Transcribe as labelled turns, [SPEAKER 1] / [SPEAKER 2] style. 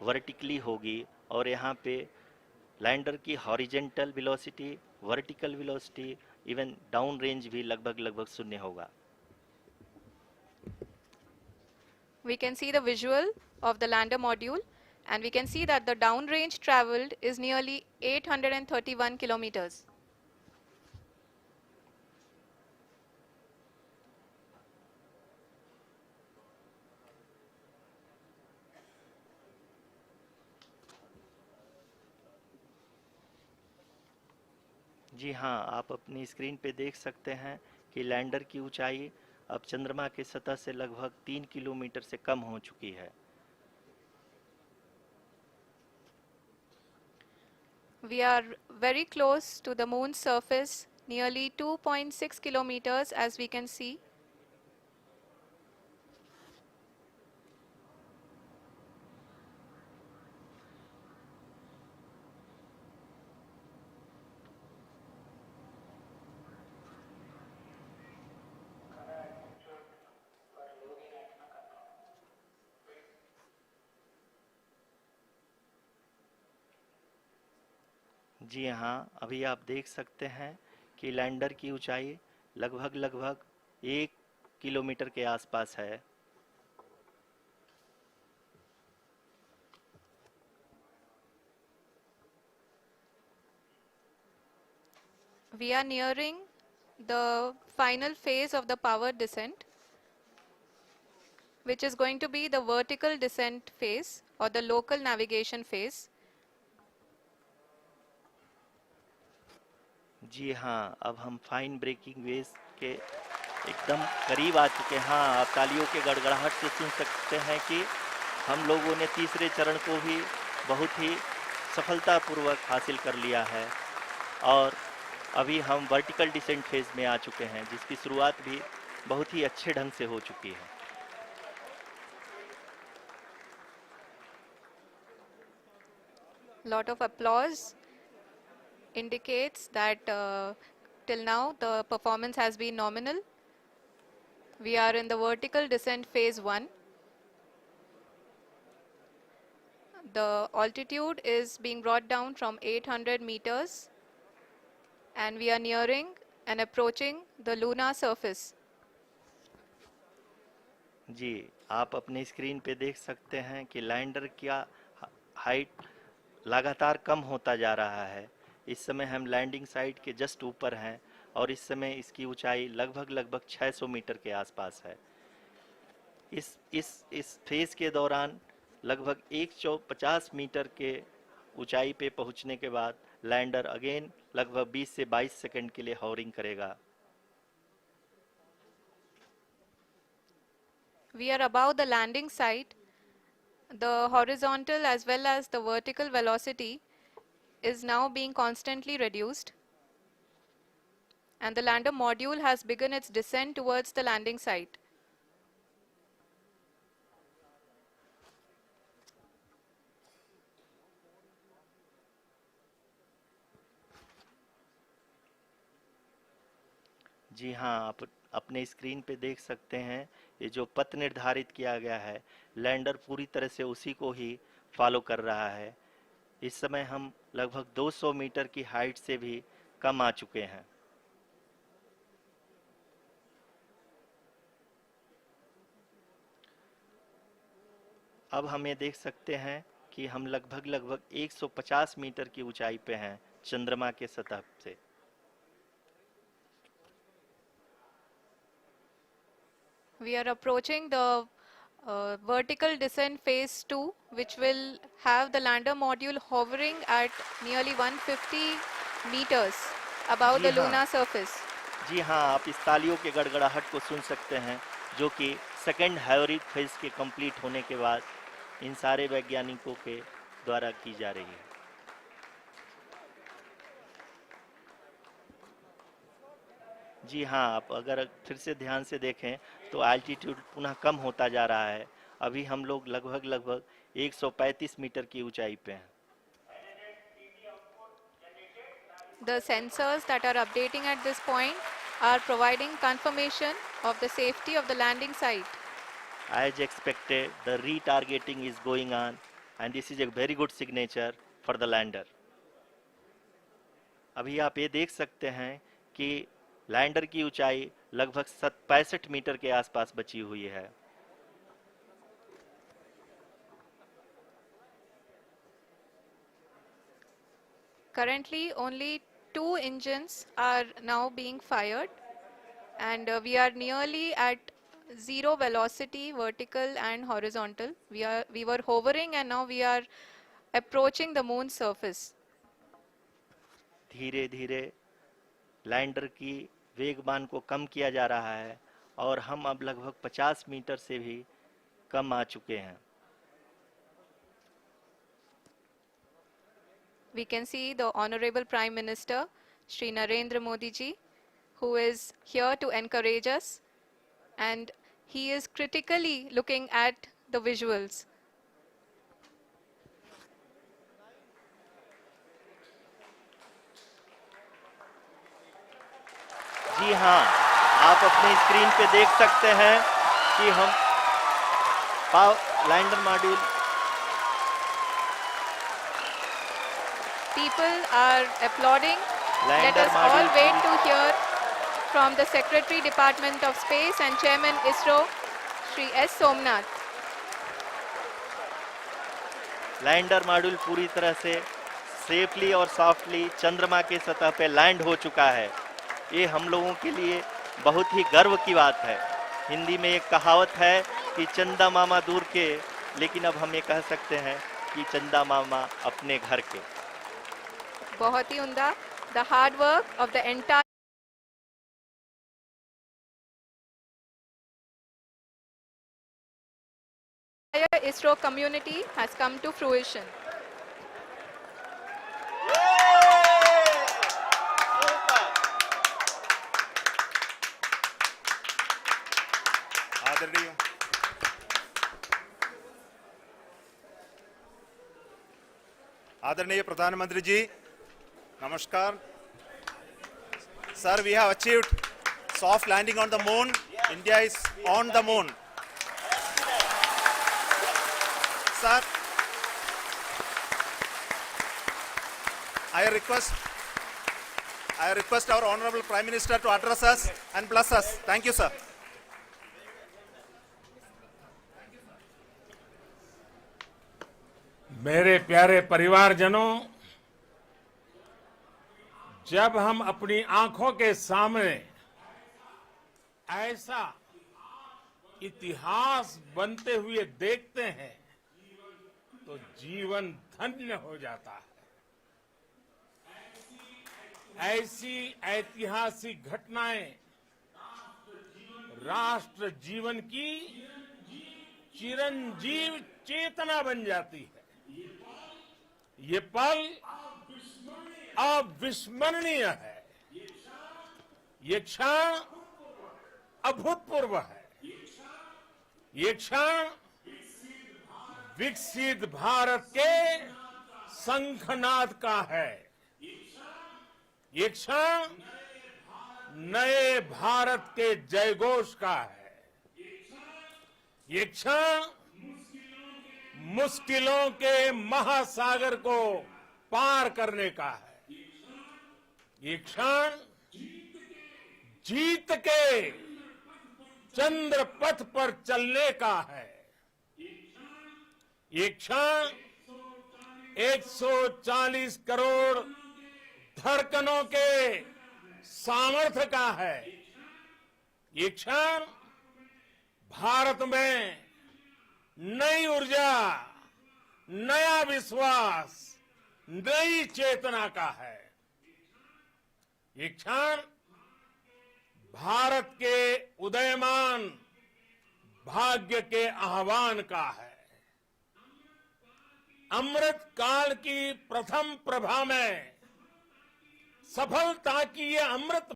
[SPEAKER 1] Vertically होगी और यहाँ पे लैंडर की horizontal velocity, vertical velocity, even down range भी लगभग लगभग शून्य होगा।
[SPEAKER 2] We can see the visual of the lander module, and we can see that the downrange traveled is nearly 831 kilometers.
[SPEAKER 1] जी हाँ, आप अपनी स्क्रीन पे देख सकते हैं कि लैंडर की ऊंचाई अब चंद्रमा की सतह से लगभग 3 किलोमीटर से कम हो चुकी है।
[SPEAKER 2] We are very close to the moon's surface, nearly 2.6 kilometers as we can see.
[SPEAKER 1] जी हाँ, अभी आप देख सकते हैं कि लैंडर की ऊंचाई लगभग लगभग 1 किलोमीटर के आसपास है।
[SPEAKER 2] We are nearing the final phase of the power descent, which is going to be the vertical descent phase or the local navigation phase.
[SPEAKER 1] जी हाँ, अब हम फाइन ब्रेकिंग वेव्स के एकदम करीब आ चुके हैं। हाँ, आप तालियों के गड़गड़ाहट से सुन सकते हैं कि हम लोगों ने तीसरे चरण को भी बहुत ही सफलतापूर्वक हासिल कर लिया है और अभी हम वर्टिकल डिसेंट फेज में आ चुके हैं, जिसकी शुरुआत भी बहुत ही अच्छे ढंग से हो चुकी है।
[SPEAKER 2] Lot of applause indicates that till now the performance has been nominal. We are in the vertical descent phase 1. The altitude is being brought down from 800 meters and we are nearing and approaching the lunar surface.
[SPEAKER 1] जी, आप अपनी screen पे देख सकते हैं कि lander का height लगातार कम होता जा रहा है। इस समय हम लैंडिंग साइट के जस्ट ऊपर हैं और इस समय इसकी ऊंचाई लगभग लगभग 600 मीटर के आसपास है। इस फेज के दौरान लगभग 150 मीटर के ऊंचाई पे पहुंचने के बाद लैंडर अगेन लगभग 20 से 22 सेकंड के लिए हॉवरिंग करेगा।
[SPEAKER 2] We are above the landing site. The horizontal as well as the vertical velocity is now being constantly reduced, and the lander module has begun its descent towards the landing site.
[SPEAKER 1] जी हाँ, आप अपने screen पे देख सकते हैं ये जो पथ निर्धारित किया गया है, लैंडर पूरी तरह से उसी को ही फॉलो कर रहा है। इस समय हम लगभग 200 मीटर की हाइट से भी कम आ चुके हैं। अब हम ये देख सकते हैं कि हम लगभग लगभग 150 मीटर की ऊंचाई पे हैं चंद्रमा के सतह से।
[SPEAKER 2] We are approaching the vertical descent phase 2, which will have the lander module hovering at nearly 150 meters above
[SPEAKER 1] ji
[SPEAKER 2] the
[SPEAKER 1] हाँ,
[SPEAKER 2] lunar surface.
[SPEAKER 1] जी हाँ, आप इस तालियों के गड़गड़ाहट को सुन सकते हैं, जो कि सेकंड हैवरिक फेज के कंप्लीट होने के बाद इन सारे वैज्ञानिकों के द्वारा की जा रही है। जी हाँ, आप अगर फिर से ध्यान से देखें तो एल्टीट्यूड पुनः कम होता जा रहा है। अभी हम लोग लगभग लगभग 135 मीटर की ऊंचाई पे हैं।
[SPEAKER 2] The sensors that are updating at this point are providing confirmation of the safety of the landing site.
[SPEAKER 1] As expected, the retargeting is going on and this is a very good signature for the lander. अभी आप ये देख सकते हैं कि lander की ऊंचाई लगभग 65 मीटर के आसपास बची हुई है.
[SPEAKER 2] Currently, only 2 engines are now being fired, and we are nearly at zero velocity, vertical and horizontal. We were hovering, and now we are approaching the moon's surface.
[SPEAKER 1] धीरे धीरे लैंडर की वेगमान को कम किया जा रहा है और हम अब लगभग 50 मीटर से भी कम आ चुके हैं.
[SPEAKER 2] We can see the Honorable Prime Minister, Shri Narendra Modi ji, who is here to encourage us, and he is critically looking at the visuals.
[SPEAKER 1] जी हाँ, आप अपनी स्क्रीन पे देख सकते हैं कि हम lander module.
[SPEAKER 2] People are applauding. Let
[SPEAKER 1] lander
[SPEAKER 2] us all
[SPEAKER 1] module
[SPEAKER 2] wait to hear from the Secretary Department of Space and Chairman ISRO, Shri S. Somnath.
[SPEAKER 1] Lander module पूरी तरह से सेफली और सॉफ्टली चंद्रमा के सतह पे लैंड हो चुका है. ये हम लोगों के लिए बहुत ही गर्व की बात है. हिंदी में एक कहावत है कि चंदा मामा दूर के, लेकिन अब हम ये कह सकते हैं कि चंदा मामा अपने घर के.
[SPEAKER 2] बहुत ही उम्दा. The hard work of the entire ISRO community has come to fruition.
[SPEAKER 3] आदरणीय प्रधानमंत्री जी, नमस्कार. Sir, we have achieved soft landing on the moon. India is on the moon. Sir, I request our Honorable Prime Minister to address us and bless us. Thank you, sir.
[SPEAKER 4] मेरे प्यारे परिवारजनों, जब हम अपनी आंखों के सामने ऐसा इतिहास बनते हुए देखते हैं तो जीवन धन्य हो जाता है. ऐसी ऐतिहासिक घटनाएं राष्ट्र जीवन की चिरंजीव चेतना बन जाती है. ये पल अविस्मरणीय है. ये क्षण अभूतपूर्व है. ये क्षण विकसित भारत के शंखनाद का है. ये क्षण नए भारत के जयघोष का है. ये क्षण मुश्किलों के महासागर को पार करने का है. ये क्षण जीत के चंद्र पथ पर चलने का है. ये क्षण 140 करोड़ धड़कनों के सामर्थ्य का है. ये क्षण भारत में नई ऊर्जा, नया विश्वास, नई चेतना का है. ये क्षण भारत के उदयमान भाग्य के आह्वान का है. अमृत काल की प्रथम प्रभा में सफलता की ये अमृत